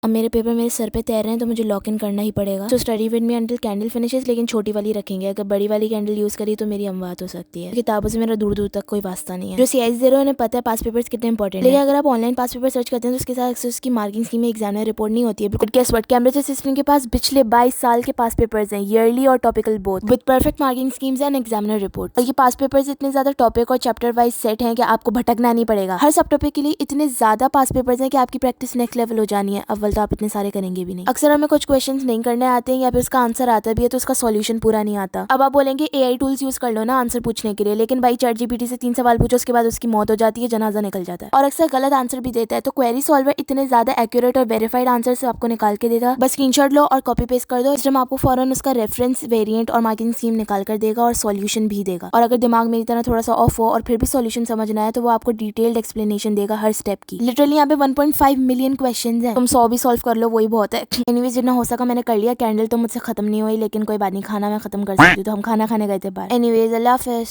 अब मेरे पेपर मेरे सर पे तैर रहे हैं तो मुझे लॉक इन करना ही पड़ेगा। तो study with me until candle finishes, लेकिन छोटी वाली रखेंगे। अगर बड़ी वाली कैंडल यूज करी तो मेरी अमवात हो सकती है। किताबों से मेरा दूर दूर तक कोई वास्ता नहीं है। जो सीआईज दे रहे हैं उन्हें पता है पास पेपर्स कितने इंपॉर्टेंट है। लेकिन अगर आप ऑनलाइन पास पेपर सर्च करते हैं तो उसके साथ उसकी मार्किंग स्कीम में एग्जामिनर रिपोर्ट नहीं होती है। But guess what, Cambridge assistant के पास पिछले 22 साल के पास पेपर्स हैं, ईयरली और topical both, with perfect marking schemes and examiner report. और ये पास पेपर्स इतने ज्यादा टॉपिक और चैप्टर वाइज सेट हैं कि आपको भटकना नहीं पड़ेगा। हर सब टॉपिक के लिए इतने ज्यादा पास पेपर्स हैं कि आपकी प्रैक्टिस नेक्स्ट लेवल हो जानी है। अव्वल तो आप इतने सारे करेंगे भी नहीं। अक्सर हमें कुछ क्वेश्चंस नहीं करने आते हैं या फिर उसका आंसर आता भी है तो उसका सॉल्यूशन पूरा नहीं आता। अब आप बोलेंगे एआई टूल्स यूज कर लो ना आंसर पूछने के लिए, लेकिन भाई चैट जीपीटी से 3 सवाल पूछो उसके बाद उसकी मौत हो जाती है, जनाजा निकल जाता है और अक्सर गलत आंसर भी देता है। तो क्वेरी सॉल्वर इतने ज्यादा एक्यूरेट और वेरीफाइड आंसर से आपको निकाल के देगा। बस स्क्रीनशॉट लो और कॉपी पेस्ट कर दो, सिस्टम आपको फौरन उसका रेफरेंस, वेरिएंट और मार्किंग स्कीम निकाल कर देगा और सॉल्यूशन भी देगा। और अगर दिमाग मेरी तरह थोड़ा सा ऑफ हो और फिर भी सॉल्यूशन समझ ना आए तो वो आपको डिटेल्ड एक्सप्लेनेशन देगा हर स्टेप की। लिटरली यहाँ पे 1.5 मिलियन क्वेश्चंस हैं, तुम 100 भी सॉल्व कर लो वही बहुत है। एनीवेज जितना हो सका मैंने कर लिया। कैंडल तो मुझसे खत्म नहीं हुई लेकिन कोई बात नहीं, खाना मैं खत्म कर सकती हूँ। तो हम खाना खाने गए थे बाहर। एनीवेज अल्लाह हाफिज।